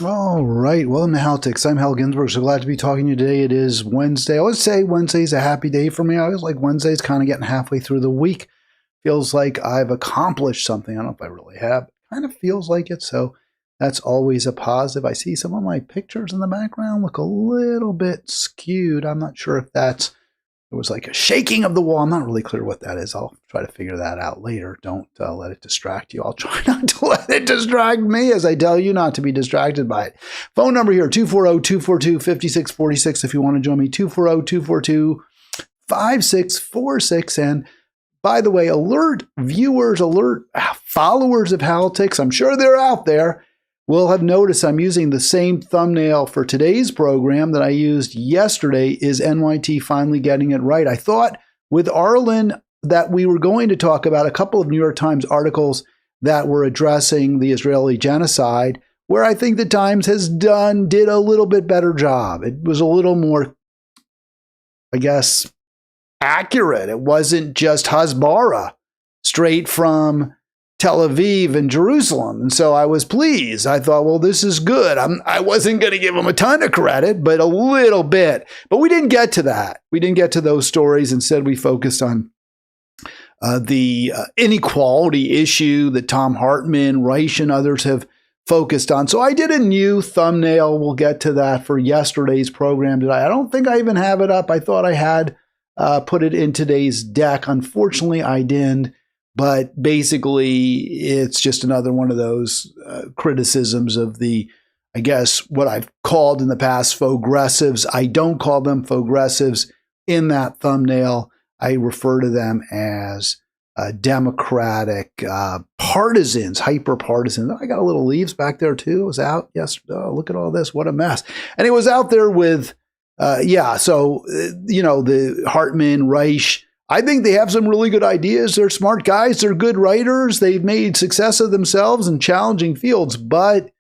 All right, welcome to Halitics. I'm Hal Ginsberg. So glad to be talking to you today. It is Wednesday. I always say Wednesday's a happy day for me. I always like Wednesday's kind of getting halfway through the week. Feels like I've accomplished something. I don't know if I really have. Kind of feels like it, so that's always a positive. I see some of my pictures in the background look a little bit skewed. I'm not sure if it was like a shaking of the wall. I'm not really clear what that is. I'll try to figure that out later. Don't let it distract you. I'll try not to let it distract me as I tell you not to be distracted by it. Phone number here, 240-242-5646 if you want to join me, 240-242-5646. And by the way, alert viewers, alert followers of Halitics, I'm sure they're out there, will have noticed I'm using the same thumbnail for today's program that I used yesterday. Is NYT finally getting it right? I thought with Arlen that we were going to talk about a couple of New York Times articles that were addressing the Israeli genocide, where I think the Times did a little bit better job. It was a little more, I guess, accurate. It wasn't just Hasbara straight from Tel Aviv and Jerusalem. And so I was pleased. I thought, well, this is good. I wasn't going to give them a ton of credit, but a little bit. But we didn't get to that. We didn't get to those stories. Instead, we focused on the inequality issue that Tom Hartman, Reich, and others have focused on. So I did a new thumbnail. We'll get to that for yesterday's program today. I don't think I even have it up. I thought I had put it in today's deck. Unfortunately, I didn't. But basically, it's just another one of those criticisms of the, I guess, what I've called in the past faux-gressives. I don't call them faux-gressives in that thumbnail. I refer to them as Democratic partisans, hyper-partisans. I got a little leaves back there, too. It was out yesterday. Oh, look at all this. What a mess. And it was out there with, the Hartman, Reich. I think they have some really good ideas. They're smart guys. They're good writers. They've made success of themselves in challenging fields, but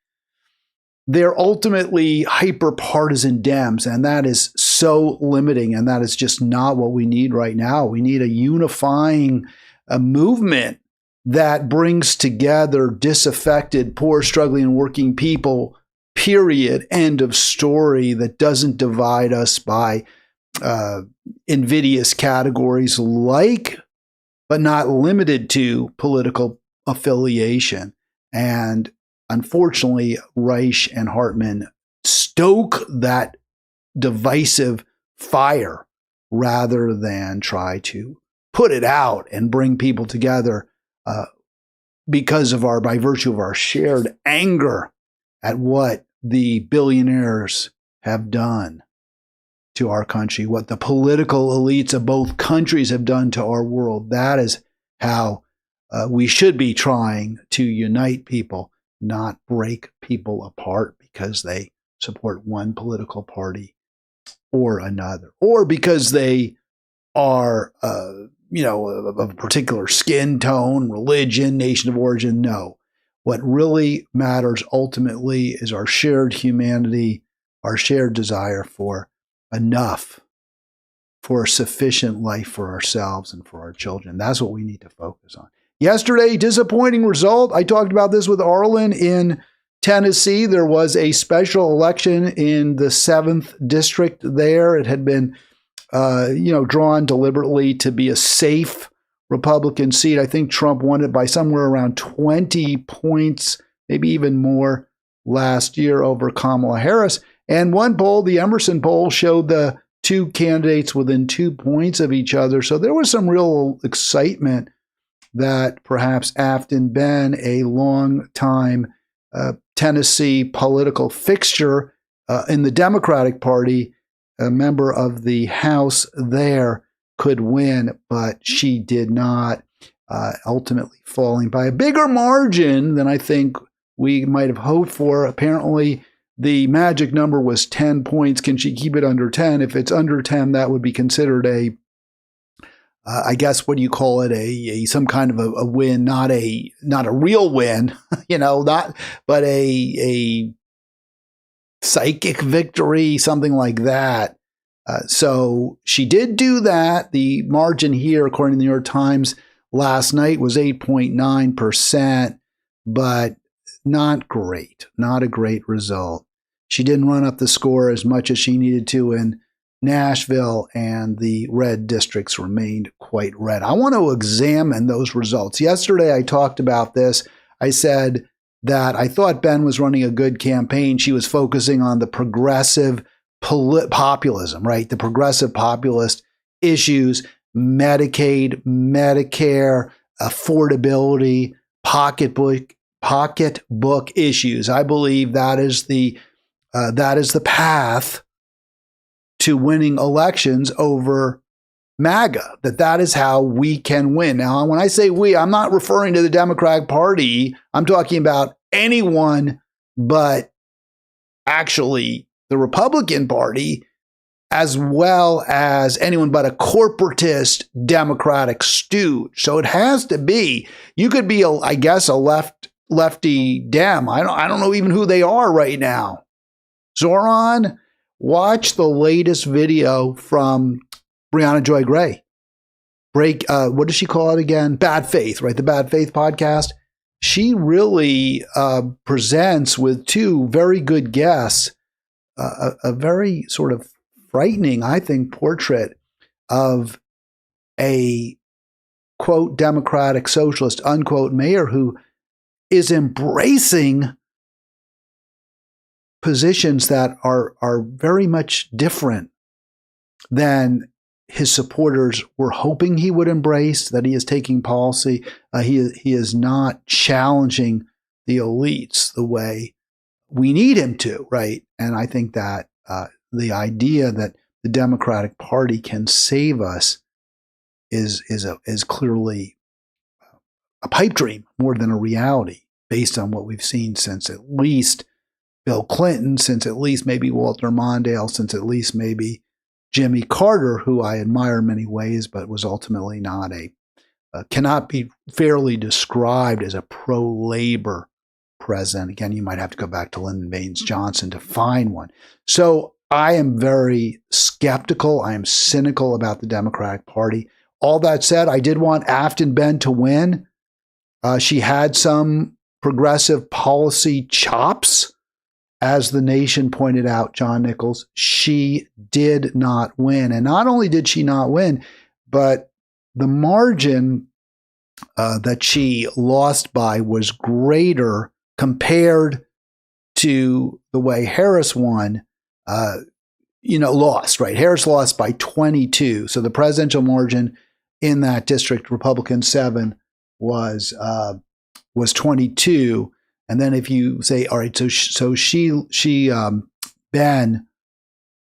they're ultimately hyper-partisan Dems, and that is so limiting, and that is just not what we need right now. We need a unifying movement that brings together disaffected, poor, struggling, and working people, period, end of story, that doesn't divide us by invidious categories like, but not limited to, political affiliation. And unfortunately, Reich and Hartman stoke that divisive fire rather than try to put it out and bring people together by virtue of our shared anger at what the billionaires have done to our country, what the political elites of both countries have done to our world. That is how we should be trying to unite people, not break people apart because they support one political party or another, or because they are, of a particular skin tone, religion, nation of origin. No. What really matters ultimately is our shared humanity, our shared desire for enough, for a sufficient life for ourselves and for our children. That's what we need to focus on. Yesterday, disappointing result. I talked about this with Arlen in Tennessee. There was a special election in the 7th district there. It had been, drawn deliberately to be a safe Republican seat. I think Trump won it by somewhere around 20 points, maybe even more, last year over Kamala Harris. And one poll, the Emerson poll, showed the two candidates within 2 points of each other. So there was some real excitement that perhaps Afton Ben, a long-time Tennessee political fixture in the Democratic Party, a member of the House there, could win, but she did not, ultimately falling by a bigger margin than I think we might have hoped for. Apparently, the magic number was 10 points. Can she keep it under 10? If it's under 10, that would be considered I guess, what do you call it? Some kind of a win, not a real win, but a psychic victory, something like that. So she did do that. The margin here, according to the New York Times last night, was 8.9%, but not great, not a great result. She didn't run up the score as much as she needed to in Nashville, and the red districts remained quite red. I want to examine those results. Yesterday, I talked about this. I said that I thought Ben was running a good campaign. She was focusing on the progressive populism, right? The progressive populist issues, Medicaid, Medicare, affordability, pocketbook issues. I believe that is the path to winning elections over MAGA, that is how we can win. Now, when I say we, I'm not referring to the Democratic Party. I'm talking about anyone but actually the Republican Party, as well as anyone but a corporatist Democratic stooge. So it has to be, you could be, I guess, a lefty Dem. I don't know even who they are right now. Zoran, watch the latest video from Brianna Joy Gray. What does she call it again? Bad Faith, right? The Bad Faith podcast. She really presents with two very good guests a very sort of frightening, I think, portrait of a, quote, Democratic socialist, unquote, mayor who is embracing positions that are very much different than his supporters were hoping he would embrace, that he is taking policy. He is not challenging the elites the way we need him to, right? And I think that the idea that the Democratic Party can save us is clearly a pipe dream more than a reality, based on what we've seen since at least Bill Clinton, since at least maybe Walter Mondale, since at least maybe Jimmy Carter, who I admire in many ways, but was ultimately not cannot be fairly described as a pro-labor president. Again, you might have to go back to Lyndon Baines Johnson to find one. So I am very skeptical. I am cynical about the Democratic Party. All that said, I did want Afton Ben to win. She had some progressive policy chops. As The Nation pointed out, John Nichols, she did not win. And not only did she not win, but the margin that she lost by was greater compared to the way Harris won, lost, right? Harris lost by 22. So the presidential margin in that district, Republican 7, was 22. And then if you say, all right, so she Ben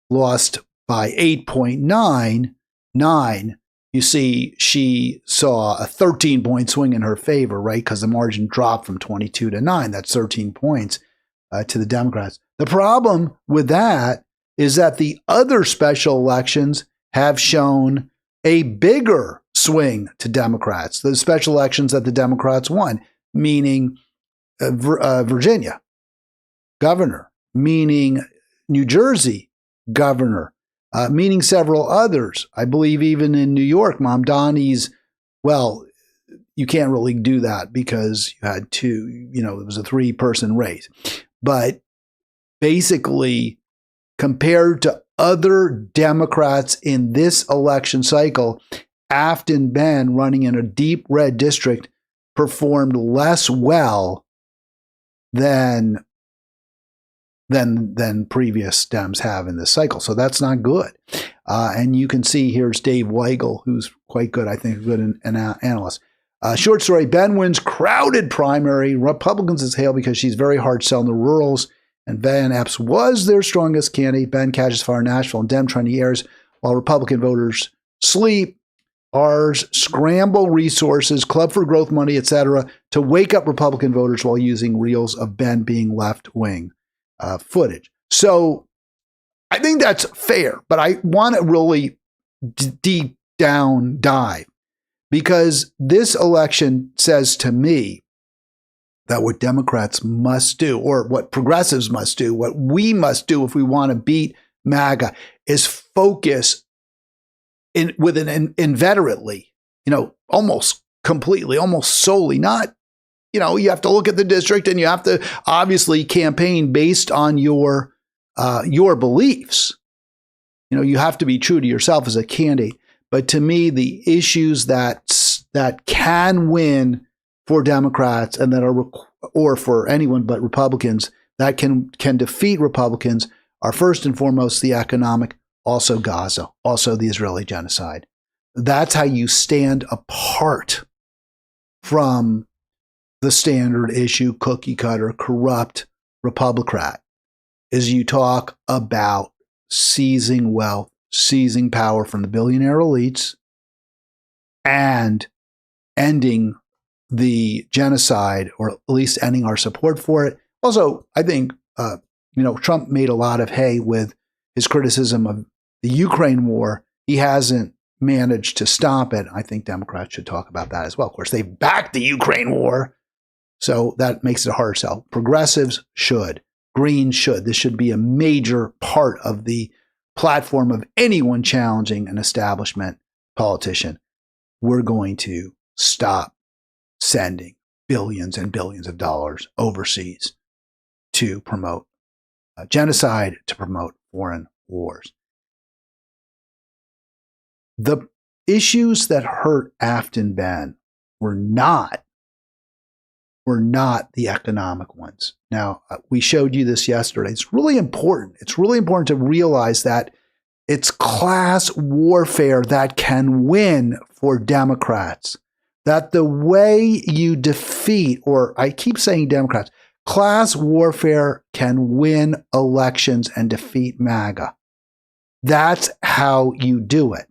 lost by 8.99, you see she saw a 13-point swing in her favor, right? Because the margin dropped from 22 to 9. That's 13 points to the Democrats. The problem with that is that the other special elections have shown a bigger swing to Democrats, the special elections that the Democrats won, meaning Virginia governor, meaning New Jersey governor, meaning several others. I believe even in New York, Mamdani's, well, you can't really do that because you had two, it was a 3-person race. But basically, compared to other Democrats in this election cycle, Afton Ben, running in a deep red district, performed less well than previous Dems have in this cycle. So that's not good. And you can see here's Dave Weigel, who's quite good, I think, a good analyst. Short story, Ben wins crowded primary. Republicans is hailed because she's very hard selling the rurals, and Van Epps was their strongest candidate. Ben catches fire in Nashville, and Dem trying to airs while Republican voters sleep. Ours scramble resources, Club for Growth money, etc., to wake up Republican voters while using reels of Ben being left-wing footage. So I think that's fair, but I want to really deep down dive, because this election says to me that what Democrats must do, or what progressives must do, what we must do if we want to beat MAGA, is focus inveterately, almost completely, almost solely, not you have to look at the district and you have to obviously campaign based on your beliefs. You have to be true to yourself as a candidate. But to me, the issues that can win for Democrats and that are, or for anyone but Republicans, that can defeat Republicans are first and foremost the economic, also Gaza, also the Israeli genocide. That's how you stand apart from the standard issue, cookie cutter, corrupt Republican, is you talk about seizing wealth, seizing power from the billionaire elites, and ending the genocide, or at least ending our support for it. Also, I think, Trump made a lot of hay with his criticism of the Ukraine war. He hasn't managed to stop it. I think Democrats should talk about that as well. Of course, they backed the Ukraine war, so that makes it a harder sell. Progressives should. Greens should. This should be a major part of the platform of anyone challenging an establishment politician. We're going to stop sending billions and billions of dollars overseas to promote genocide, to promote foreign wars. The issues that hurt Afton Ben were not the economic ones. Now, we showed you this yesterday. It's really important. It's really important to realize that it's class warfare that can win for Democrats. That the way you defeat, or I keep saying Democrats, class warfare can win elections and defeat MAGA. That's how you do it.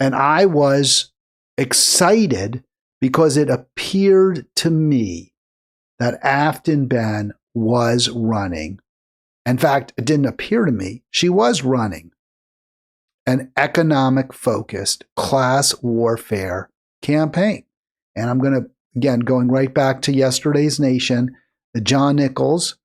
And I was excited because it appeared to me that Afton Ben was running. In fact, it didn't appear to me. She was running an economic-focused class warfare campaign. And I'm going to, again, going right back to yesterday's Nation, John Nichols,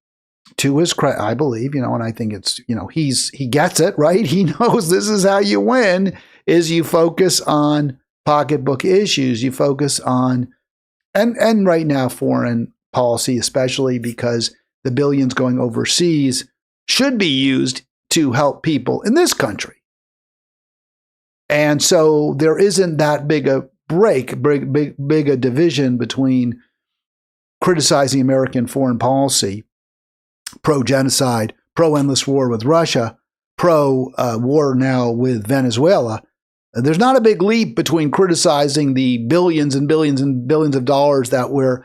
to his credit, I believe, and I think it's, he gets it, right? He knows this is how you win, is you focus on pocketbook issues. You focus on, and right now, foreign policy, especially because the billions going overseas should be used to help people in this country. And so there isn't that big a big a division between criticizing American foreign policy, pro-genocide, pro-endless war with Russia, pro-war now with Venezuela. There's not a big leap between criticizing the billions and billions and billions of dollars that we're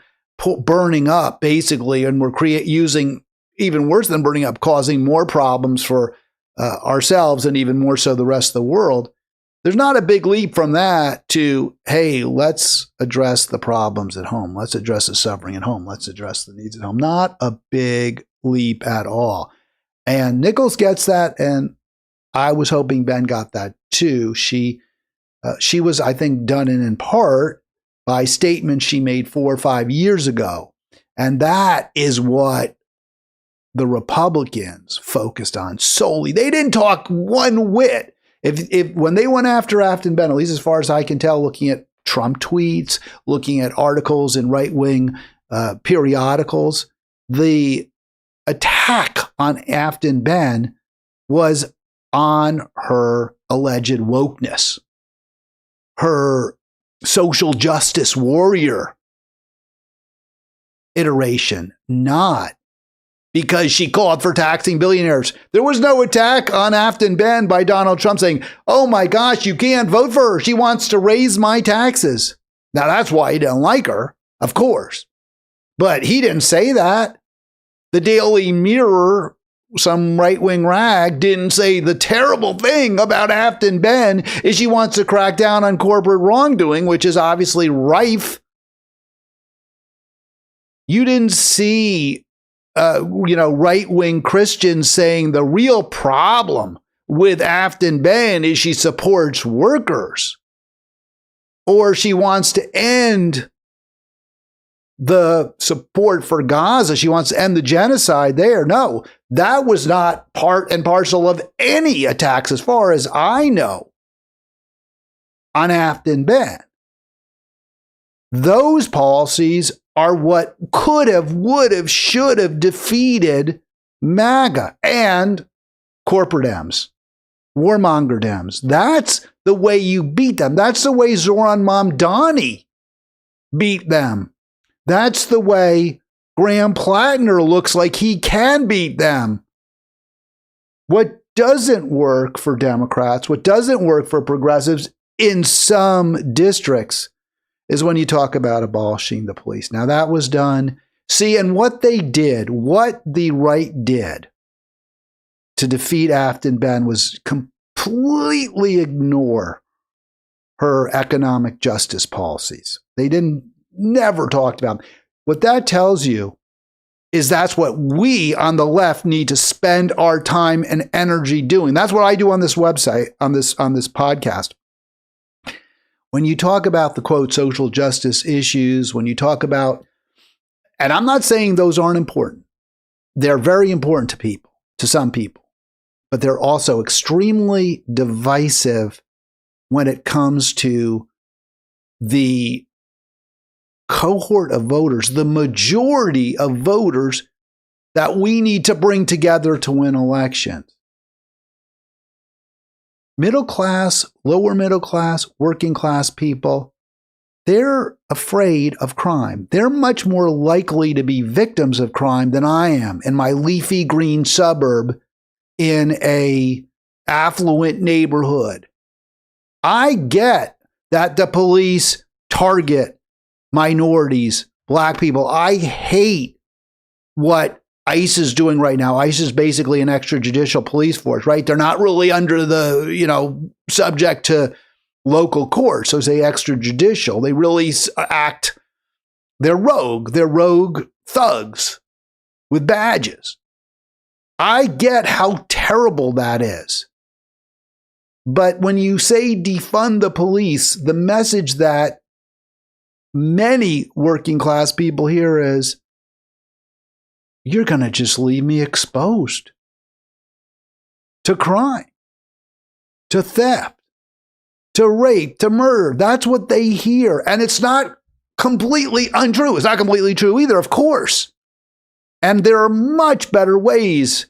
burning up, basically, and we're using, even worse than burning up, causing more problems for ourselves and even more so the rest of the world. There's not a big leap from that to, hey, let's address the problems at home. Let's address the suffering at home. Let's address the needs at home. Not a big leap at all. And Nichols gets that, and I was hoping Ben got that too. She was, I think, done in part by statements she made 4 or 5 years ago. And that is what the Republicans focused on solely. They didn't talk one whit. If when they went after Afton Ben, at least as far as I can tell, looking at Trump tweets, looking at articles in right-wing periodicals, the attack on Afton Ben was on her alleged wokeness, her social justice warrior iteration, not because she called for taxing billionaires. There was no attack on Afton Ben by Donald Trump saying, oh my gosh, you can't vote for her. She wants to raise my taxes. Now that's why he didn't like her, of course. But he didn't say that. The Daily Mirror, some right-wing rag, didn't say the terrible thing about Afton Ben is she wants to crack down on corporate wrongdoing, which is obviously rife. You didn't see right-wing Christians saying the real problem with Afton Ben is she supports workers, or she wants to end the support for Gaza. She wants to end the genocide there. No, that was not part and parcel of any attacks, as far as I know, on Afton Ben. Those policies are what could have, would have, should have defeated MAGA and corporate Dems, warmonger Dems. That's the way you beat them. That's the way Zoran Mamdani beat them. That's the way Graham Plattner looks like he can beat them. What doesn't work for Democrats, what doesn't work for progressives in some districts is when you talk about abolishing the police. Now that was done. See, and what they did, what the right did to defeat Afton Ben was completely ignore her economic justice policies. They never talked about them. What that tells you is that's what we on the left need to spend our time and energy doing. That's what I do on this website, on this podcast. When you talk about the quote social justice issues, when you talk about, and I'm not saying those aren't important. They're very important to people, to some people, but they're also extremely divisive when it comes to the cohort of voters, the majority of voters that we need to bring together to win elections. Middle class, lower middle class, working class people, they're afraid of crime. They're much more likely to be victims of crime than I am in my leafy green suburb in a affluent neighborhood. I get that the police target minorities, black people. I hate what ICE is doing right now. ICE is basically an extrajudicial police force, right? They're not really under the, subject to local courts. So say extrajudicial. They really act, they're rogue thugs with badges. I get how terrible that is. But when you say defund the police, the message that many working class people hear is, you're going to just leave me exposed to crime, to theft, to rape, to murder. That's what they hear. And it's not completely untrue. It's not completely true either, of course. And there are much better ways,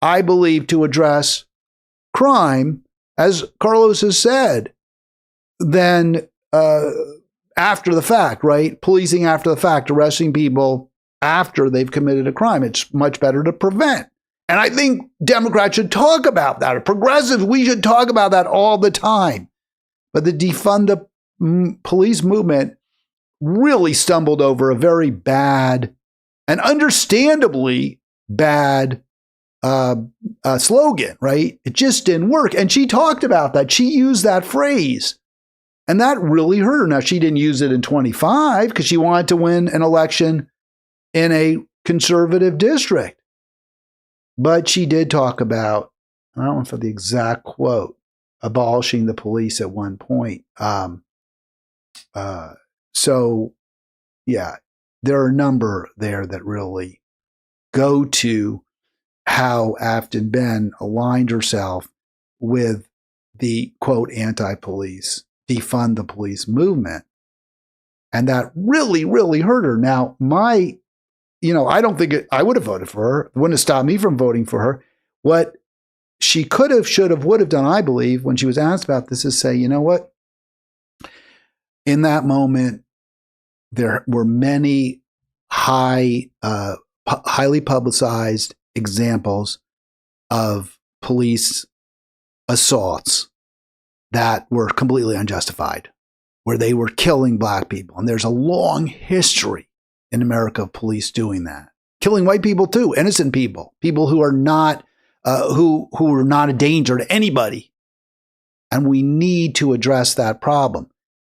I believe, to address crime, as Carlos has said, than after the fact, right? Policing after the fact, arresting people after they've committed a crime. It's much better to prevent. And I think Democrats should talk about that. Progressives, we should talk about that all the time. But the defund the police movement really stumbled over a very bad and understandably bad slogan, right? It just didn't work. And she talked about that. She used that phrase. And that really hurt her. Now, she didn't use it in 25 because she wanted to win an election in a conservative district. But she did talk about, I don't know for the exact quote, abolishing the police at one point. So, yeah, there are a number there that really go to how Afton Ben aligned herself with the, quote, anti-police, defund the police movement. And that really, really hurt her. Now, I don't think I would have voted for her. It wouldn't have stopped me from voting for her. What she could have, should have, would have done, I believe, when she was asked about this is say, you know what? In that moment, there were many highly publicized examples of police assaults that were completely unjustified, where they were killing black people. And there's a long history in America of police doing that. Killing white people too, innocent people, people who are not, who are not a danger to anybody. And we need to address that problem.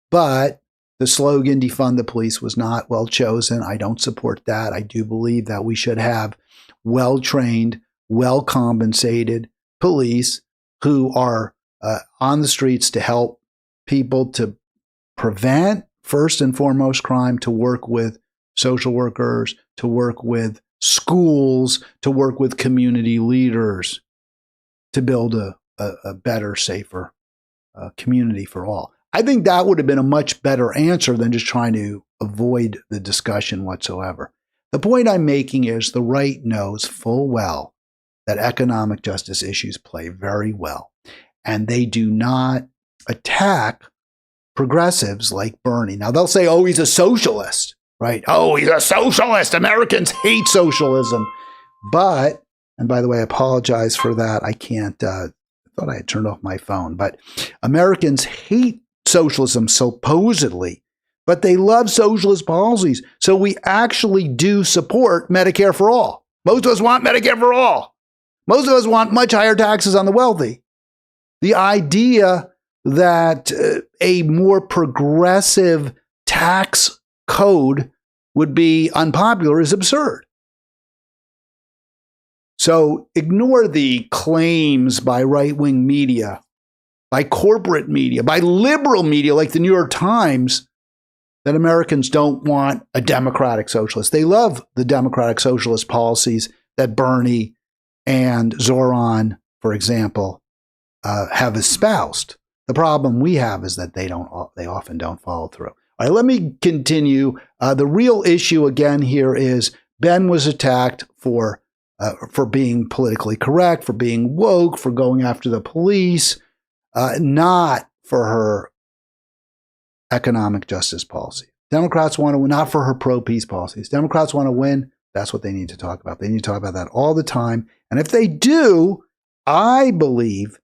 But the slogan, defund the police, was not well chosen. I don't support that. I do believe that we should have well-trained, well-compensated police who are on the streets to help people to prevent, first and foremost, crime, to work with social workers, to work with schools, to work with community leaders, to build a better, safer community for all. I think that would have been a much better answer than just trying to avoid the discussion whatsoever. The point I'm making is the right knows full well that economic justice issues play very well, and they do not attack progressives like Bernie. Now, they'll say, oh, he's a socialist, right? Oh, he's a socialist. Americans hate socialism. But, and by the way, I apologize for that. I can't, I thought I had turned off my phone, but Americans hate socialism supposedly, but they love socialist policies. So we actually do support Medicare for all. Most of us want Medicare for all. Most of us want much higher taxes on the wealthy. The idea that a more progressive tax code would be unpopular is absurd. So ignore the claims by right-wing media, by corporate media, by liberal media like the New York Times that Americans don't want a democratic socialist. They love the democratic socialist policies that Bernie and Zoran, for example, have espoused. The problem we have is that they often don't follow through. All right, let me continue. The real issue again here is Ben was attacked for being politically correct, for being woke, for going after the police, not for her economic justice policy. Democrats want to win, not for her pro-peace policies. Democrats want to win. That's what they need to talk about. They need to talk about that all the time. And if they do, I believe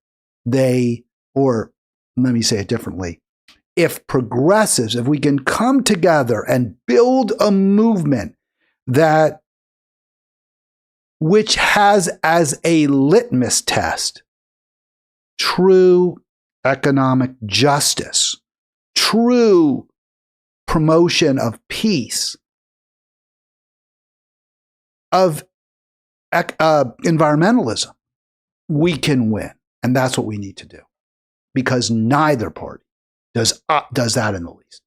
or let me say it differently, if progressives, if we can come together and build a movement which has as a litmus test true economic justice, true promotion of peace, of environmentalism, we can win. And that's what we need to do, because neither party does that in the least.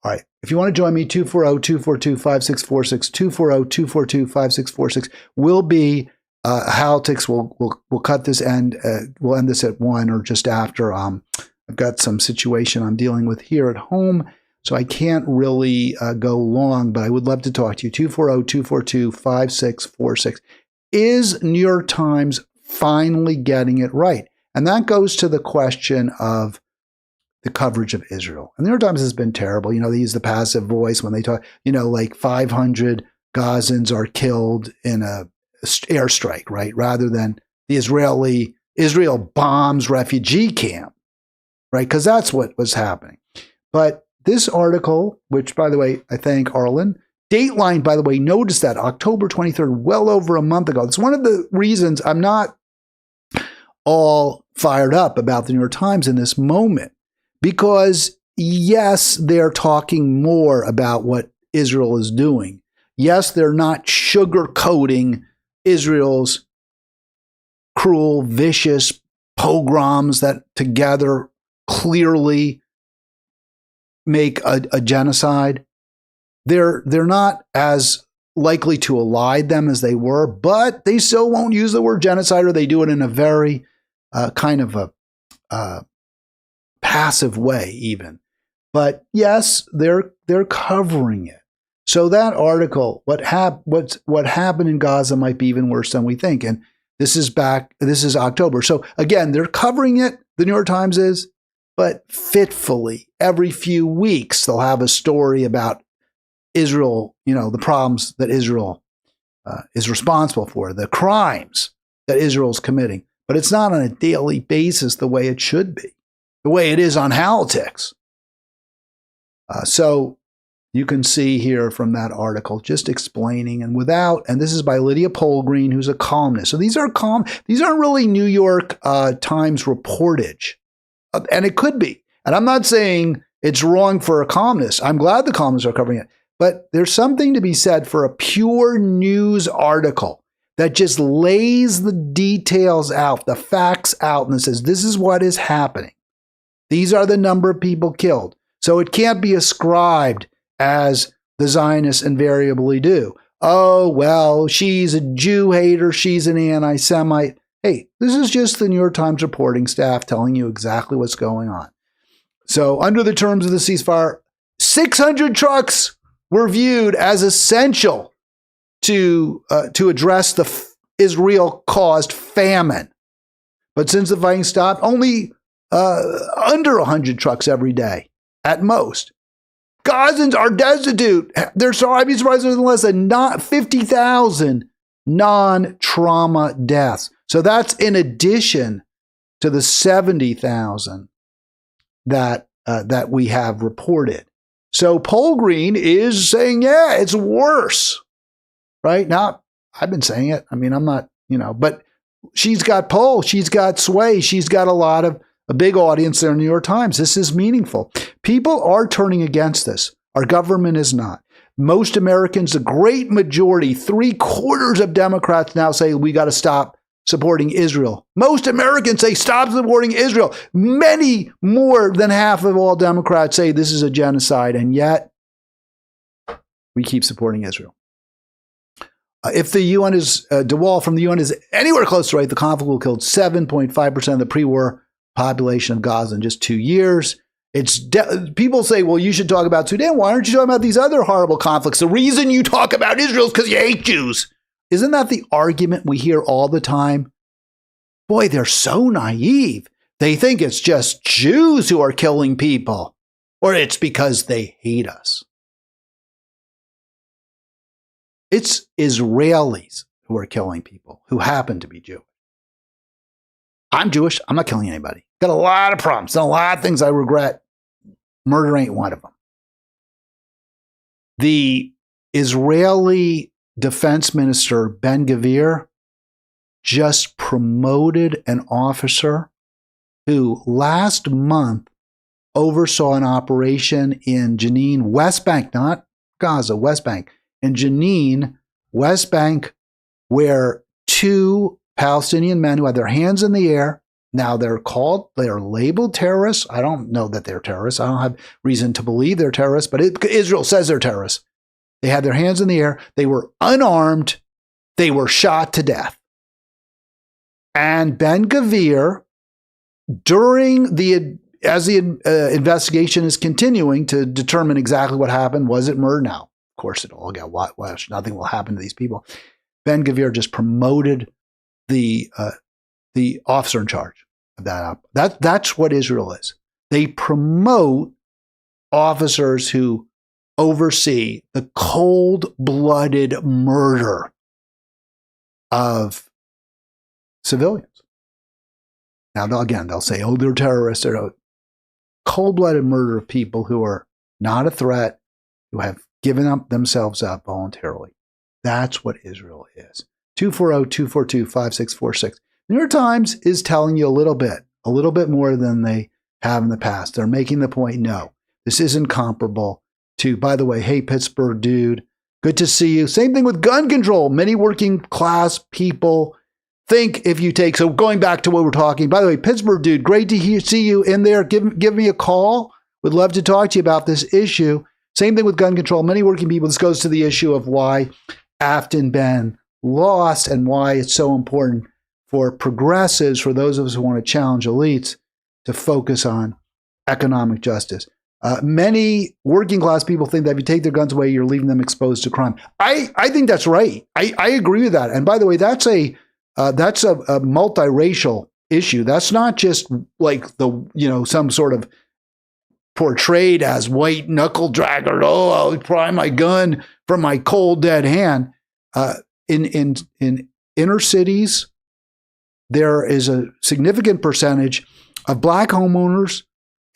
All right. If you want to join me, 240-242-5646, 240-242-5646 will be Halitics. We'll cut this end. We'll end this at 1 or just after. I've got some situation I'm dealing with here at home, so I can't really go long, but I would love to talk to you. 240-242-5646. Is New York Times finally getting it right? And that goes to the question of the coverage of Israel. And the New York Times has been terrible. They use the passive voice when they talk, like 500 Gazans are killed in a airstrike, right? Rather than the Israel bombs refugee camp, right? Because that's what was happening. But this article, which, by the way, I thank Arlen, Dateline, by the way, noticed that October 23rd, well over a month ago. It's one of the reasons I'm not all fired up about the New York Times in this moment, because yes, they're talking more about what Israel is doing. Yes, they're not sugarcoating Israel's cruel, vicious pogroms that together clearly make a genocide. They're not as likely to elide them as they were, but they still won't use the word genocide, or they do it in a very kind of a passive way even. But yes, they're covering it. So that article, what happened in Gaza might be even worse than we think. And this is October. So again, they're covering it, the New York Times is, but fitfully. Every few weeks, they'll have a story about Israel, the problems that Israel is responsible for, the crimes that Israel's committing. But it's not on a daily basis the way it should be, the way it is on Halitics. So you can see here from that article, just explaining and this is by Lydia Polgreen, who's a columnist. So these aren't really New York Times reportage. And it could be. And I'm not saying it's wrong for a columnist. I'm glad the columnists are covering it. But there's something to be said for a pure news article that just lays the details out, the facts out, and says, this is what is happening. These are the number of people killed. So it can't be ascribed, as the Zionists invariably do. Oh, well, she's a Jew hater. She's an anti-Semite. Hey, this is just the New York Times reporting staff telling you exactly what's going on. So under the terms of the ceasefire, 600 trucks were viewed as essential to address the Israel-caused famine. But since the fighting stopped, only under 100 trucks every day at most. Gazans are destitute. I'd be surprised if there's less than 50,000 non-trauma deaths. So that's in addition to the 70,000 that we have reported. So Polgreen is saying, yeah, it's worse, right? Now, I've been saying it. I mean, I'm not, but she's got pull, she's got sway, she's got a big audience there in the New York Times. This is meaningful. People are turning against this. Our government is not. Most Americans, the great majority, 3/4 of Democrats now say we got to stop supporting Israel. Most Americans say stop supporting Israel. Many more than half of all Democrats say this is a genocide, and yet we keep supporting Israel. If the UN is, DeWall from the UN is anywhere close to right, the conflict will kill 7.5% of the pre-war population of Gaza in just 2 years. People say, well, you should talk about Sudan. Why aren't you talking about these other horrible conflicts? The reason you talk about Israel is because you hate Jews. Isn't that the argument we hear all the time? Boy, they're so naive. They think it's just Jews who are killing people, or it's because they hate us. It's Israelis who are killing people who happen to be Jewish. I'm Jewish. I'm not killing anybody. Got a lot of problems. Done a lot of things I regret. Murder ain't one of them. The Israeli Defense Minister Ben-Gvir just promoted an officer who last month oversaw an operation in Jenin, West Bank, not Gaza, West Bank, in Jenin, West Bank, where 2 Palestinian men who had their hands in the air. Now they're labeled terrorists. I don't know that they're terrorists. I don't have reason to believe they're terrorists, but Israel says they're terrorists. They had their hands in the air. They were unarmed. They were shot to death. And Ben-Gvir, as the investigation is continuing to determine exactly what happened, was it murder? Now, of course, it all got whitewashed. Nothing will happen to these people. Ben-Gvir just promoted the officer in charge of that. That's what Israel is. They promote officers who oversee the cold-blooded murder of civilians. Now, they'll say, oh, they're terrorists. They're cold-blooded murder of people who are not a threat, who have given themselves up voluntarily. That's what Israel is. 240-242-5646. New York Times is telling you a little bit more than they have in the past. They're making the point, no, this isn't comparable to, by the way, hey, Pittsburgh dude, good to see you. Same thing with gun control. Many working class people think if you take, so going back to what we're talking, by the way, Pittsburgh dude, great to see you in there. Give me a call. Would love to talk to you about this issue. Same thing with gun control. Many working people, this goes to the issue of why Afton Ben lost and why it's so important for progressives, for those of us who want to challenge elites, to focus on economic justice. Many working class people think that if you take their guns away, you're leaving them exposed to crime. I think that's right. I agree with that. And by the way, that's a multiracial issue. That's not just like some sort of portrayed as white knuckle dragger. Oh, I'll pry my gun from my cold dead hand. In inner cities, there is a significant percentage of black homeowners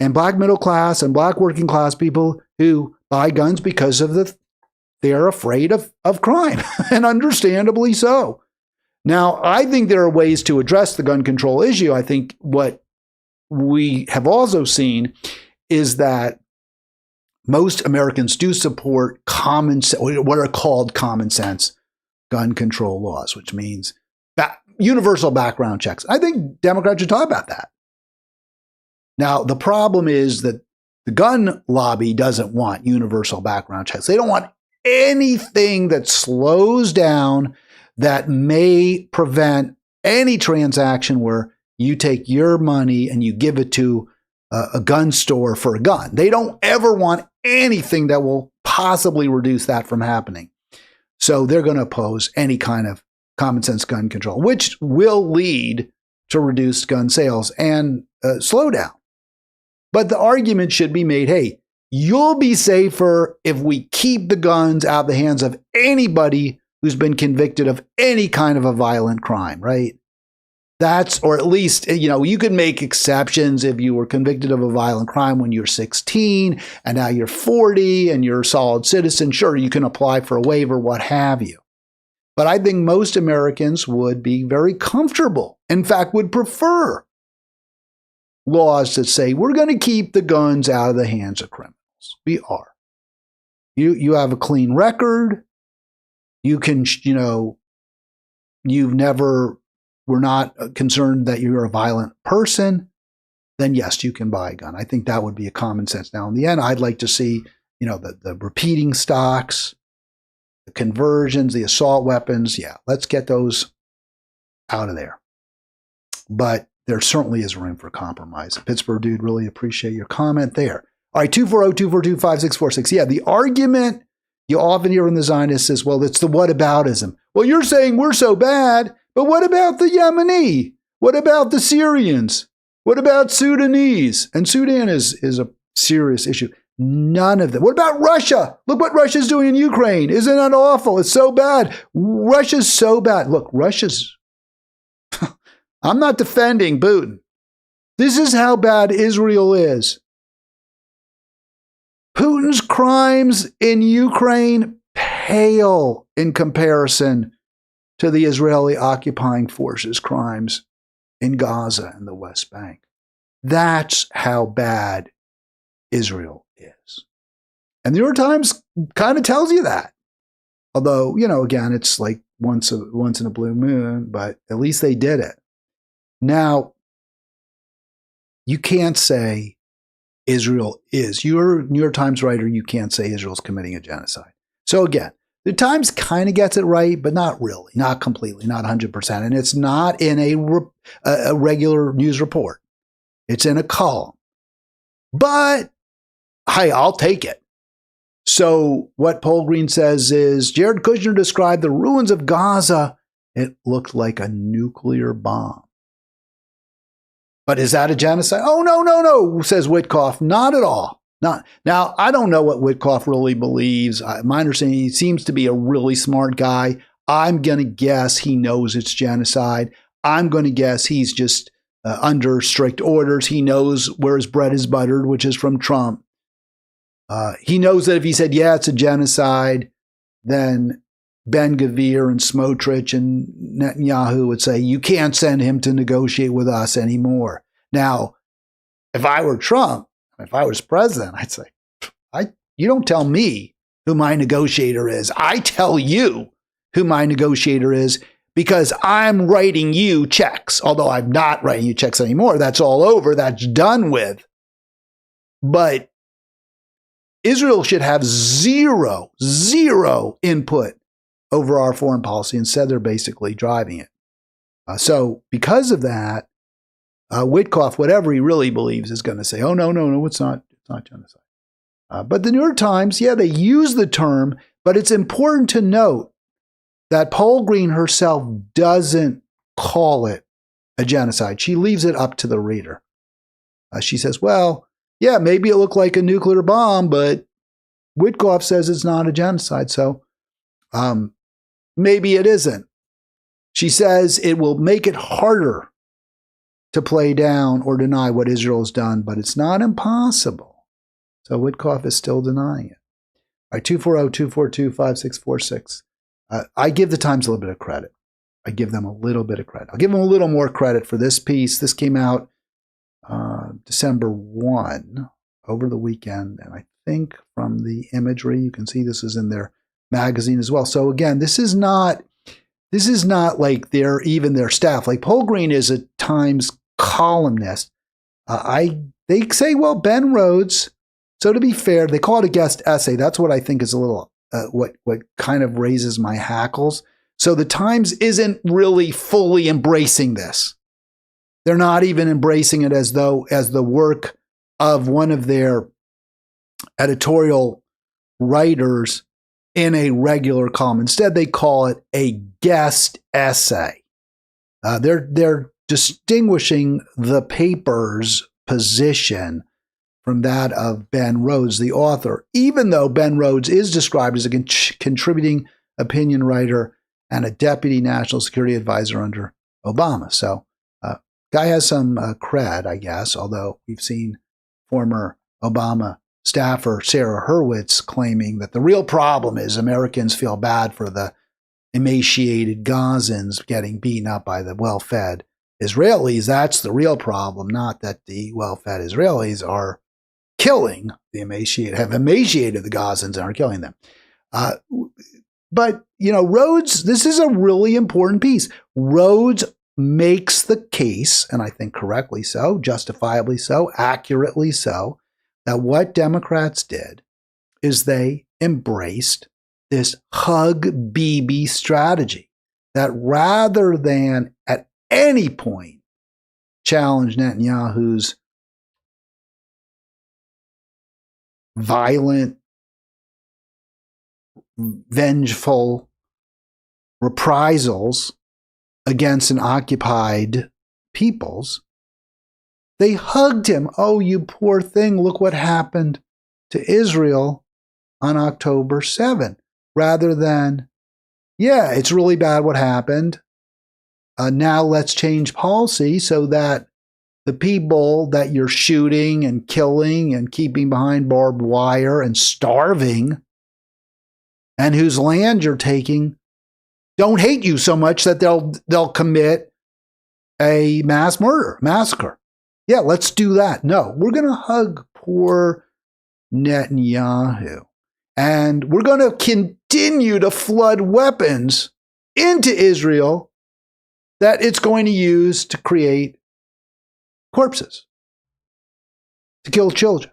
and black middle class and black working class people who buy guns because they're afraid of crime, and understandably so. Now, I think there are ways to address the gun control issue. I think what we have also seen is that most Americans do support what are called common sense gun control laws, which means universal background checks. I think Democrats should talk about that. Now, the problem is that the gun lobby doesn't want universal background checks. They don't want anything that slows down, that may prevent any transaction where you take your money and you give it to a gun store for a gun. They don't ever want anything that will possibly reduce that from happening. So they're going to oppose any kind of common sense gun control, which will lead to reduced gun sales and slowdown. But the argument should be made, hey, you'll be safer if we keep the guns out of the hands of anybody who's been convicted of any kind of a violent crime, right? That's, or at least, you can make exceptions if you were convicted of a violent crime when you're 16 and now you're 40 and you're a solid citizen. Sure, you can apply for a waiver, what have you. But I think most Americans would be very comfortable, in fact, would prefer laws that say we're going to keep the guns out of the hands of criminals. We are. You have a clean record. You can, we're not concerned that you're a violent person. Then yes, you can buy a gun. I think that would be a common sense. Now, in the end, I'd like to see, the repeating stocks, the conversions, the assault weapons. Yeah, let's get those out of there. But there certainly is room for compromise. Pittsburgh dude, really appreciate your comment there. All right, 240-242-5646. Yeah, the argument you often hear from the Zionists is, well, it's the whataboutism. Well, you're saying we're so bad, but what about the Yemeni? What about the Syrians? What about Sudanese? And Sudan is a serious issue. None of them. What about Russia? Look what Russia's doing in Ukraine. Isn't that awful? It's so bad. Russia's so bad. Look, Russia's... I'm not defending Putin. This is how bad Israel is. Putin's crimes in Ukraine pale in comparison to the Israeli occupying forces' crimes in Gaza and the West Bank. That's how bad Israel is. And the New York Times kind of tells you that. Although, again, it's like once in a blue moon, but at least they did it. Now, you can't say Israel is. You're a New York Times writer, you can't say Israel's committing a genocide. So again, the Times kind of gets it right, but not really, not completely, not 100%. And it's not in a regular news report. It's in a column. But, hey, I'll take it. So what Paul Green says is, Jared Kushner described the ruins of Gaza. It looked like a nuclear bomb. But is that a genocide? Oh, no, says Witkoff. Not at all. Not. Now, I don't know what Witkoff really believes. My understanding, he seems to be a really smart guy. I'm going to guess he knows it's genocide. I'm going to guess he's just under strict orders. He knows where his bread is buttered, which is from Trump. He knows that if he said, yeah, it's a genocide, then Ben-Gvir and Smotrich and Netanyahu would say, you can't send him to negotiate with us anymore. Now, if I were Trump, if I was president, I'd say, you don't tell me who my negotiator is. I tell you who my negotiator is because I'm writing you checks. Although I'm not writing you checks anymore. That's all over. That's done with. But Israel should have zero input over our foreign policy. Instead, they're basically driving it. So because of that, Witkoff, whatever he really believes, is going to say, oh, no, it's not genocide. But the New York Times, yeah, they use the term, but it's important to note that Paul Green herself doesn't call it a genocide. She leaves it up to the reader. She says, well, yeah, maybe it looked like a nuclear bomb, but Witkoff says it's not a genocide, so maybe it isn't. She says it will make it harder to play down or deny what Israel has done, but it's not impossible. So Witkoff is still denying it. All right, 240-242-5646. I give the Times a little bit of credit. I give them a little bit of credit. I'll give them a little more credit for this piece. This came out December 1 over the weekend, and I think from the imagery you can see this is in their magazine as well. So again, this is not like even their staff. Like Paul Green is a Times columnist. They say, well, Ben Rhodes. So to be fair, they call it a guest essay. That's what I think is a little what kind of raises my hackles. So the Times isn't really fully embracing this. They're not even embracing it as the work of one of their editorial writers in a regular column. Instead, they call it a guest essay. They're distinguishing the paper's position from that of Ben Rhodes, the author, even though Ben Rhodes is described as a contributing opinion writer and a deputy national security advisor under Obama. So, guy has some cred, I guess, although we've seen former Obama staffer Sarah Hurwitz claiming that the real problem is Americans feel bad for the emaciated Gazans getting beaten up by the well-fed Israelis. That's the real problem, not that the well-fed Israelis are killing the have emaciated the Gazans and are killing them. But, Rhodes, this is a really important piece. Rhodes makes the case, and I think correctly so, justifiably so, accurately so, that what Democrats did is they embraced this hug Bibi strategy, that rather than at any point challenge Netanyahu's violent, vengeful reprisals against an occupied peoples, they hugged him. Oh, you poor thing. Look what happened to Israel on October 7th. Rather than, yeah, it's really bad what happened. Now let's change policy so that the people that you're shooting and killing and keeping behind barbed wire and starving and whose land you're taking don't hate you so much that they'll commit a massacre. Yeah, let's do that. No, we're going to hug poor Netanyahu. And we're going to continue to flood weapons into Israel that it's going to use to create corpses, to kill children.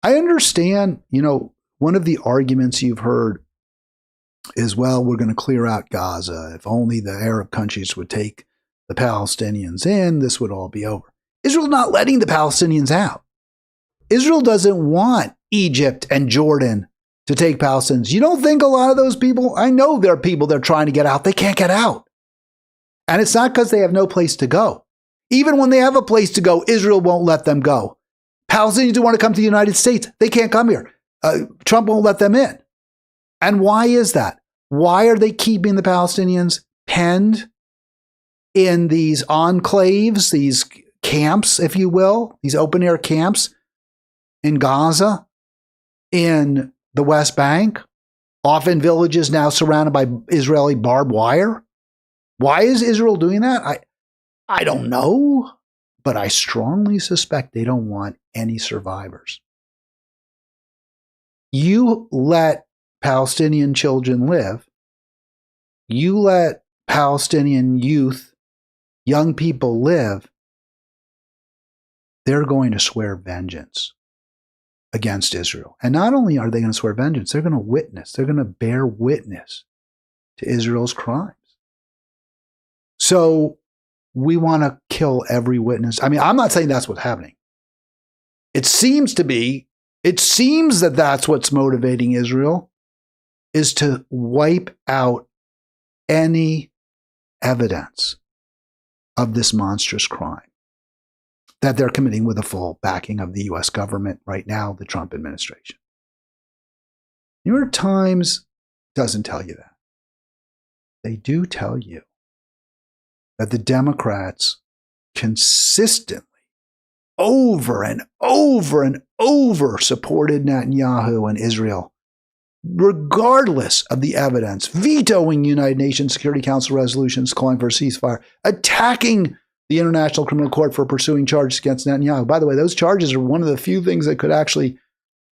I understand, one of the arguments you've heard is, well, we're going to clear out Gaza. If only the Arab countries would take the Palestinians in, this would all be over. Israel's not letting the Palestinians out. Israel doesn't want Egypt and Jordan to take Palestinians. You don't think a lot of those people, I know there are people that are trying to get out, they can't get out. And it's not because they have no place to go. Even when they have a place to go, Israel won't let them go. Palestinians who want to come to the United States, they can't come here. Trump won't let them in. And why is that? Why are they keeping the Palestinians penned in these enclaves, these camps, if you will, these open air camps in Gaza, in the West Bank, often villages now surrounded by Israeli barbed wire? Why is Israel doing that? I don't know, but I strongly suspect they don't want any survivors. You let Palestinian children live. You let Palestinian youth, young people live. They're going to swear vengeance against Israel. And not only are they going to swear vengeance, they're going to witness. They're going to bear witness to Israel's crimes. So we want to kill every witness. I mean, I'm not saying that's what's happening. It seems that that's what's motivating Israel, is to wipe out any evidence of this monstrous crime that they're committing with the full backing of the U.S. government right now, the Trump administration. New York Times doesn't tell you that. They do tell you that the Democrats consistently, over and over and over, supported Netanyahu and Israel, regardless of the evidence, vetoing United Nations Security Council resolutions calling for a ceasefire, attacking the International Criminal Court for pursuing charges against Netanyahu. By the way, those charges are one of the few things that could actually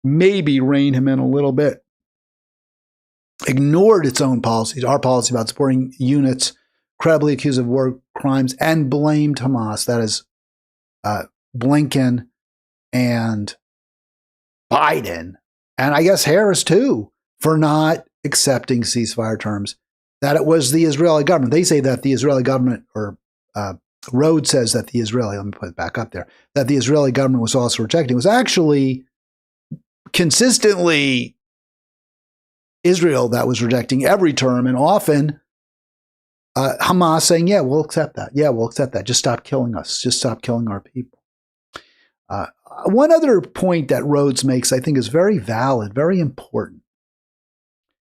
maybe rein him in a little bit. Ignored its own policies, our policy about supporting units credibly accused of war crimes, and blamed Hamas. That is Blinken and Biden, and I guess Harris too, for not accepting ceasefire terms, that it was the Israeli government. They say that the Israeli government or Rhodes says that the Israeli, let me put it back up there, that the Israeli government was also rejecting was actually consistently Israel that was rejecting every term, and often Hamas saying, yeah, we'll accept that. Yeah, we'll accept that. Just stop killing us. Just stop killing our people. One other point that Rhodes makes, I think, is very valid, very important,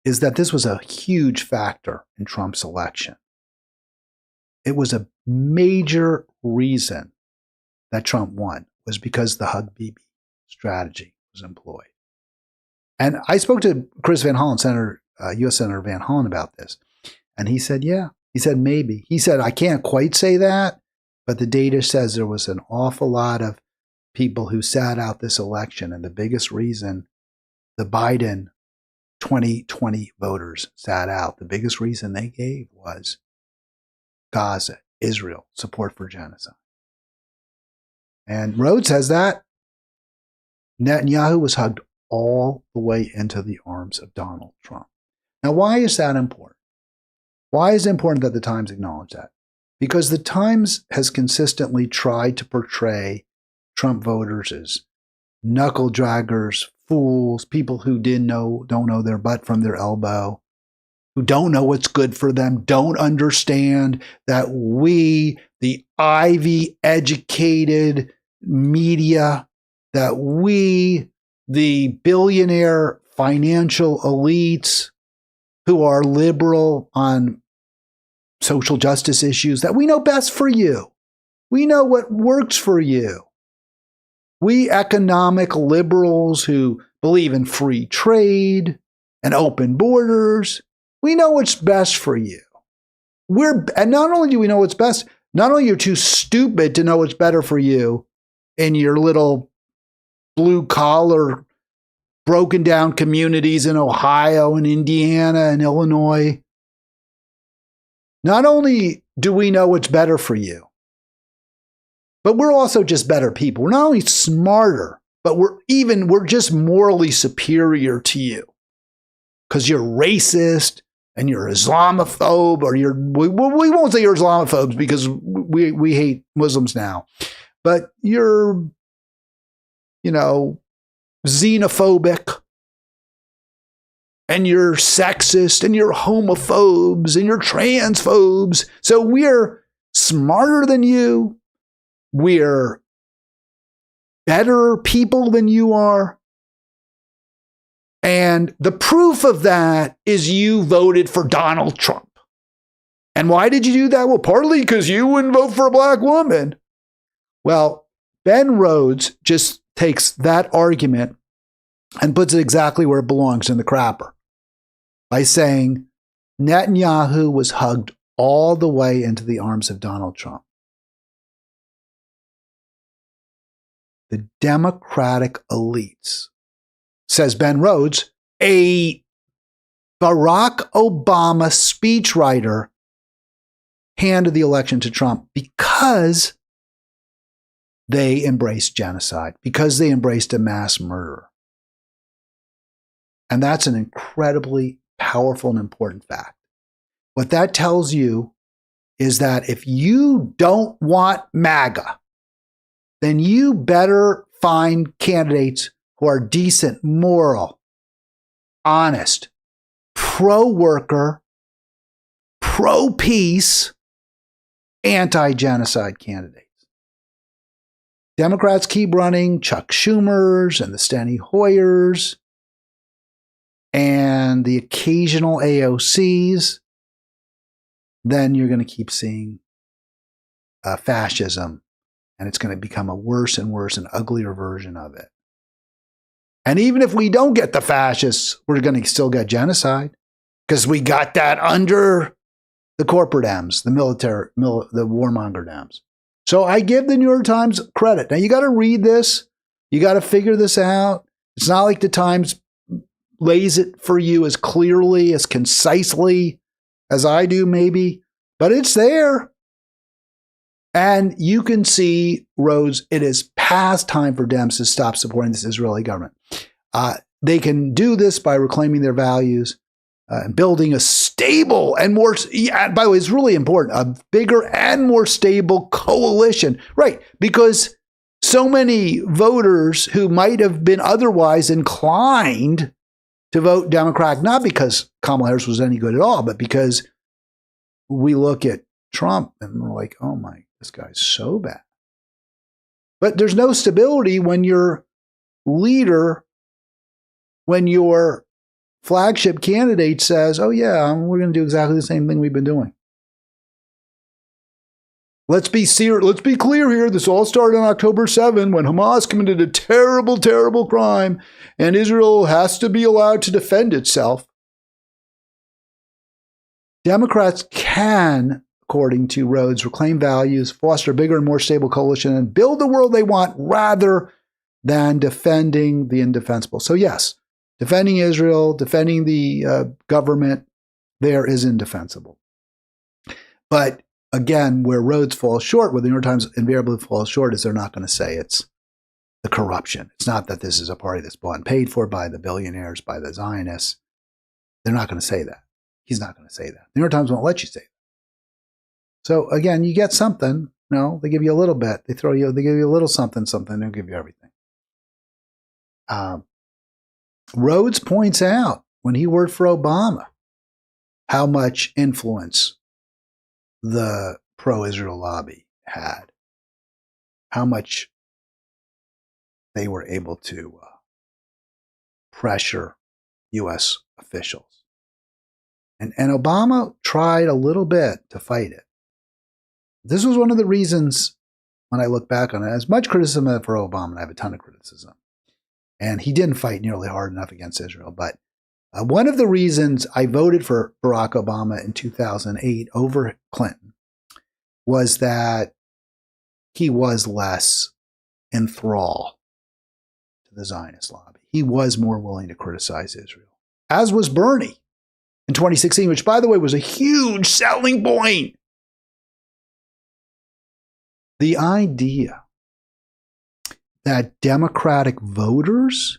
is that this was a huge factor in Trump's election. It was a major reason that Trump won, was because the Hug Bibi strategy was employed. And I spoke to Chris Van Hollen, U.S. Senator Van Hollen, about this. And he said, yeah. He said, maybe. He said, I can't quite say that, but the data says there was an awful lot of people who sat out this election. And the biggest reason the Biden 2020 voters sat out, the biggest reason they gave was Gaza, Israel, support for genocide. And Rhodes says that Netanyahu was hugged all the way into the arms of Donald Trump. Now, why is that important? Why is it important that the Times acknowledge that? Because the Times has consistently tried to portray Trump voters as knuckle draggers, fools, people who don't know their butt from their elbow, who don't know what's good for them, don't understand that we, the Ivy-educated media, that we, the billionaire financial elites who are liberal on social justice issues, that we know best for you. We know what works for you. We economic liberals who believe in free trade and open borders, we know what's best for you. And not only do we know what's best, not only are you too stupid to know what's better for you in your little blue collar, broken down communities in Ohio and Indiana and Illinois. Not only do we know what's better for you, but we're also just better people. We're not only smarter, but we're just morally superior to you. Because you're racist and you're Islamophobe, or we won't say you're Islamophobes because we hate Muslims now. But you're, xenophobic, and you're sexist, and you're homophobes, and you're transphobes. So we're smarter than you. We're better people than you are. And the proof of that is you voted for Donald Trump. And why did you do that? Well, partly because you wouldn't vote for a black woman. Well, Ben Rhodes just takes that argument and puts it exactly where it belongs, in the crapper, by saying Netanyahu was hugged all the way into the arms of Donald Trump. The Democratic elites, says Ben Rhodes, a Barack Obama speechwriter, handed the election to Trump because they embraced genocide, because they embraced a mass murder. And that's an incredibly powerful and important fact. What that tells you is that if you don't want MAGA, then you better find candidates who are decent, moral, honest, pro-worker, pro-peace, anti-genocide candidates. Democrats keep running Chuck Schumers and the Steny Hoyers and the occasional AOCs, then you're going to keep seeing fascism, and it's going to become a worse and worse and uglier version of it. And even if we don't get the fascists, we're going to still get genocide, because we got that under the corporate M's, the military, the warmonger M's. So I give the New York Times credit. Now, you got to read this. You got to figure this out. It's not like the Times lays it for you as clearly, as concisely as I do, maybe, but it's there. And you can see, Rhodes, it is past time for Dems to stop supporting this Israeli government. They can do this by reclaiming their values and building a stable and more, by the way, it's really important, a bigger and more stable coalition. Right, because so many voters who might have been otherwise inclined to vote Democrat, not because Kamala Harris was any good at all, but because we look at Trump and we're like, oh my, this guy's so bad. But there's no stability when your leader, when your flagship candidate says, oh yeah, we're going to do exactly the same thing we've been doing. Let's be clear here. This all started on October 7 when Hamas committed a terrible, terrible crime, and Israel has to be allowed to defend itself. Democrats can, according to Rhodes, reclaim values, foster a bigger and more stable coalition, and build the world they want rather than defending the indefensible. So yes, defending Israel, defending the government there is indefensible. But again, where Rhodes falls short, where the New York Times invariably falls short, is they're not going to say it's the corruption. It's not that this is a party that's bought and paid for by the billionaires, by the Zionists. They're not going to say that. He's not going to say that. The New York Times won't let you say that. So again, you get something. No, they give you a little bit. They give you a little something. They'll give you everything. Rhodes points out when he worked for Obama how much influence the pro-Israel lobby had, how much they were able to pressure U.S. officials. And Obama tried a little bit to fight it. This was one of the reasons, when I look back on it, as much criticism for Obama, and I have a ton of criticism, and he didn't fight nearly hard enough against Israel, but one of the reasons I voted for Barack Obama in 2008 over Clinton was that he was less in thrall to the Zionist lobby. He was more willing to criticize Israel, as was Bernie in 2016, which, by the way, was a huge selling point. The idea that Democratic voters,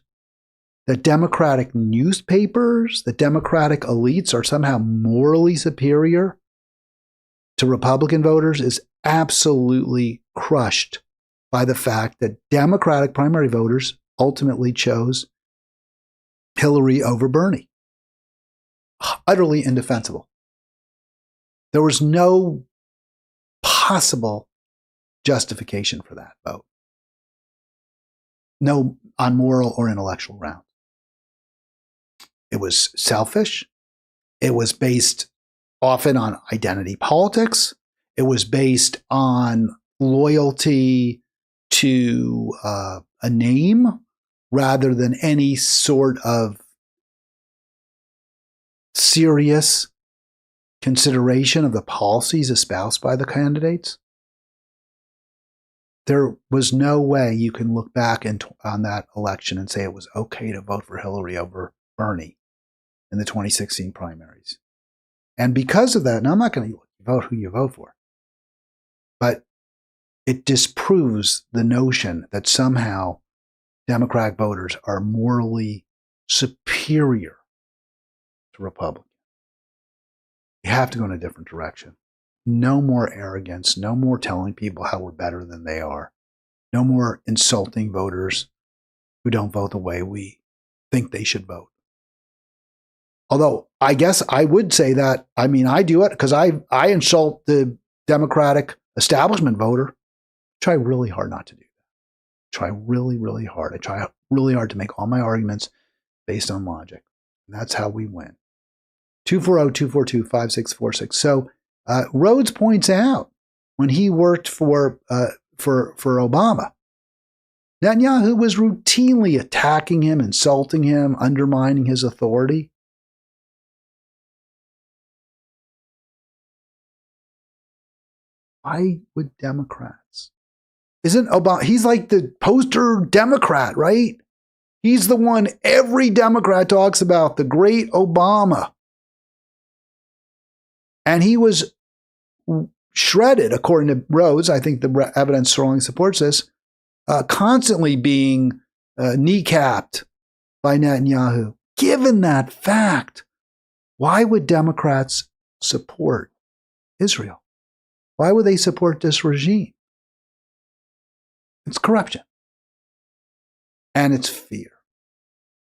that Democratic newspapers, that Democratic elites are somehow morally superior to Republican voters is absolutely crushed by the fact that Democratic primary voters ultimately chose Hillary over Bernie. Utterly indefensible. There was no possible justification for that vote. No, on moral or intellectual grounds. It was selfish. It was based often on identity politics. It was based on loyalty to a name rather than any sort of serious consideration of the policies espoused by the candidates. There was no way you can look back on that election and say it was okay to vote for Hillary over Bernie in the 2016 primaries. And because of that, now I'm not going to vote who you vote for, but it disproves the notion that somehow Democratic voters are morally superior to Republicans. You have to go in a different direction. No more arrogance, no more telling people how we're better than they are, no more insulting voters who don't vote the way we think they should vote. Although I guess I would say that, I mean, I do it because I insult the Democratic establishment voter. Try really hard not to do that. Try really, really hard. I try really hard to make all my arguments based on logic. And that's how we win. 240-242-5646. So Rhodes points out when he worked for Obama, Netanyahu was routinely attacking him, insulting him, undermining his authority. Why would Democrats? Isn't Obama, he's like the poster Democrat, right? He's the one every Democrat talks about, the great Obama. And he was shredded, according to Rhodes. I think the evidence strongly supports this, constantly being kneecapped by Netanyahu. Given that fact, Why would Democrats support Israel? Why would they support this regime? It's corruption. And it's fear.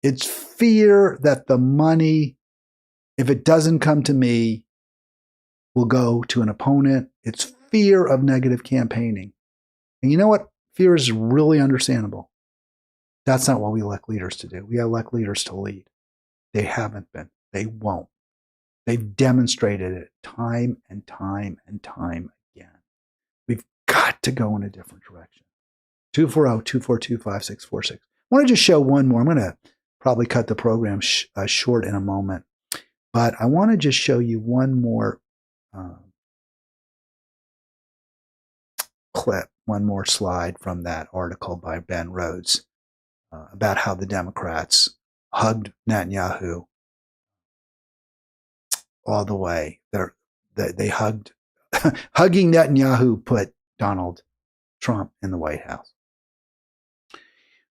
It's fear that the money, if it doesn't come to me, will go to an opponent. It's fear of negative campaigning. And you know what? Fear is really understandable. That's not what we elect leaders to do. We elect leaders to lead. They haven't been. They won't. They've demonstrated it time and time and time again. We've got to go in a different direction. 240-242-5646. I want to just show one more. I'm going to probably cut the program short in a moment. But I want to just show you one more clip, one more slide from that article by Ben Rhodes about how the Democrats hugged Netanyahu all the way. They hugged, hugging Netanyahu put Donald Trump in the White House.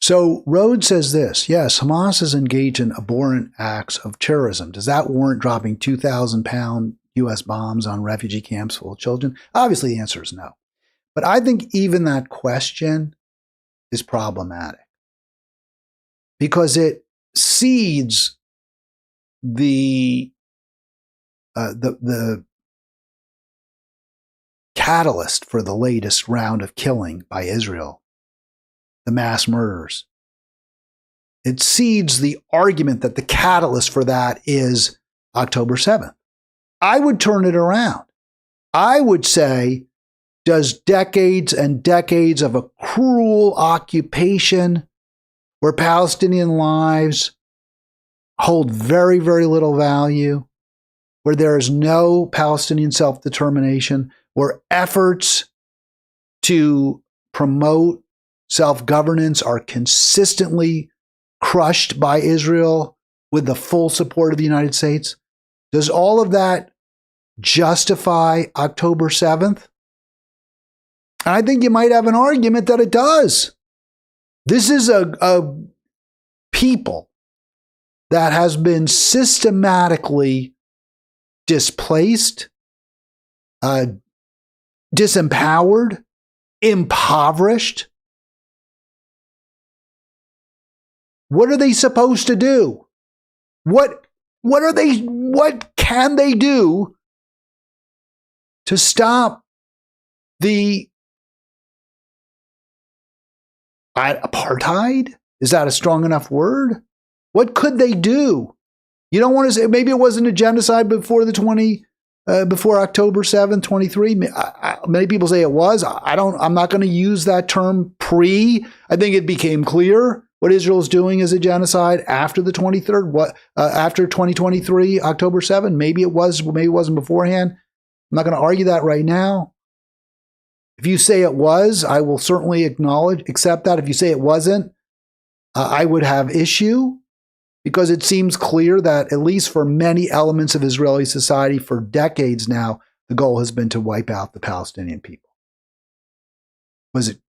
So Rhodes says this, yes, Hamas is engaged in abhorrent acts of terrorism. Does that warrant dropping 2,000-pound U.S. bombs on refugee camps full of children? Obviously, the answer is no. But I think even that question is problematic because it seeds the catalyst for the latest round of killing by Israel, the mass murders. It seeds the argument that the catalyst for that is October 7th. I would turn it around. I would say, does decades and decades of a cruel occupation where Palestinian lives hold very, very little value, where there is no Palestinian self-determination, where efforts to promote self-governance are consistently crushed by Israel with the full support of the United States? Does all of that justify October 7th? And I think you might have an argument that it does. This is a people that has been systematically displaced, disempowered, impoverished. What are they supposed to do? What can they do to stop the apartheid? Is that a strong enough word? What could they do? You don't want to say maybe it wasn't a genocide before before October 7th, 23. Many people say it was. I'm not going to use that term pre. I think it became clear what Israel is doing is a genocide after the 23rd. After 2023, October 7th. Maybe it was. Maybe it wasn't beforehand. I'm not going to argue that right now. If you say it was, I will certainly accept that. If you say it wasn't, I would have issue because it seems clear that at least for many elements of Israeli society for decades now, the goal has been to wipe out the Palestinian people. Was it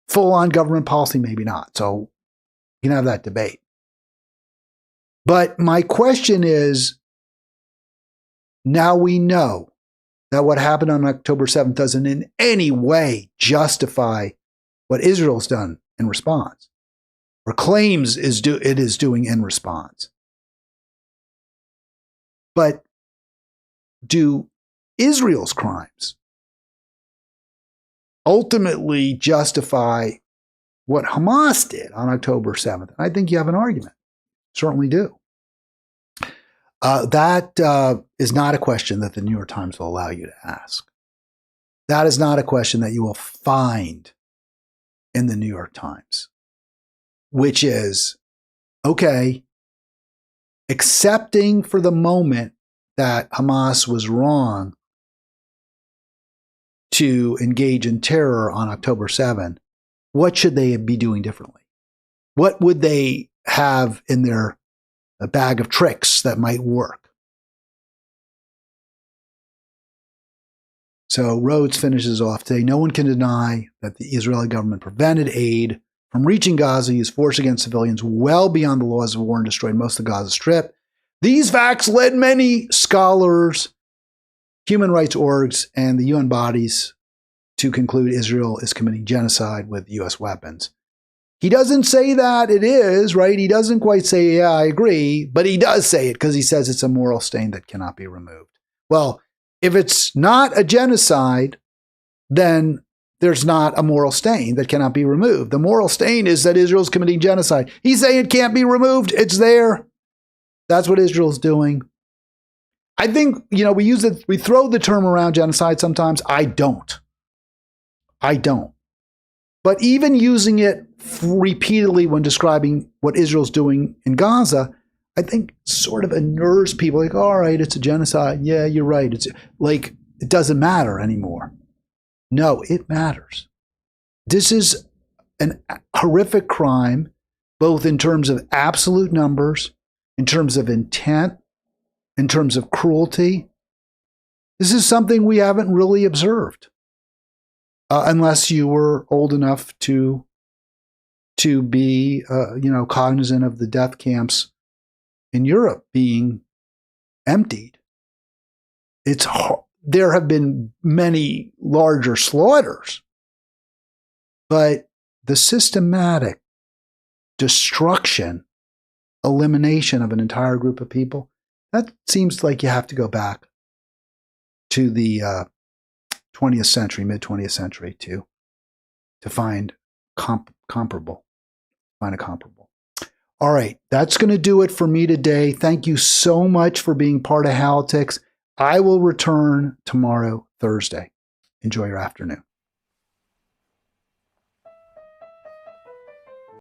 full-on government policy? Maybe not. So you can have that debate. But my question is, now we know that what happened on October 7th doesn't in any way justify what Israel's done in response, or claims it is doing in response. But do Israel's crimes ultimately justify what Hamas did on October 7th? I think you have an argument. Certainly do. That is not a question that the New York Times will allow you to ask. That is not a question that you will find in the New York Times, which is, okay, accepting for the moment that Hamas was wrong to engage in terror on October 7th, what should they be doing differently? What would they have in their bag of tricks that might work? So Rhodes finishes off today. No one can deny that the Israeli government prevented aid from reaching Gaza, used force against civilians well beyond the laws of war, and destroyed most of the Gaza Strip. These facts led many scholars, human rights orgs, and the UN bodies to conclude Israel is committing genocide with U.S. weapons. He doesn't say that it is, right? He doesn't quite say, yeah, I agree, but he does say it because he says it's a moral stain that cannot be removed. Well, if it's not a genocide, then there's not a moral stain that cannot be removed. The moral stain is that Israel's committing genocide. He's saying it can't be removed. It's there. That's what Israel's doing. I think, we throw the term around genocide sometimes. I don't. But even using it repeatedly when describing what Israel's doing in Gaza, I think sort of unnerves people. Like, all right, it's a genocide. Yeah, you're right. It's like, it doesn't matter anymore. No, it matters. This is an horrific crime, both in terms of absolute numbers, in terms of intent, in terms of cruelty. This is something we haven't really observed, unless you were old enough to be, cognizant of the death camps in Europe being emptied. It's hard. There have been many larger slaughters, but the systematic destruction, elimination of an entire group of people, that seems like you have to go back to the 20th century, mid-20th century to find comparable. Find a comparable. All right, that's going to do it for me today. Thank you so much for being part of Halitics. I will return tomorrow, Thursday. Enjoy your afternoon.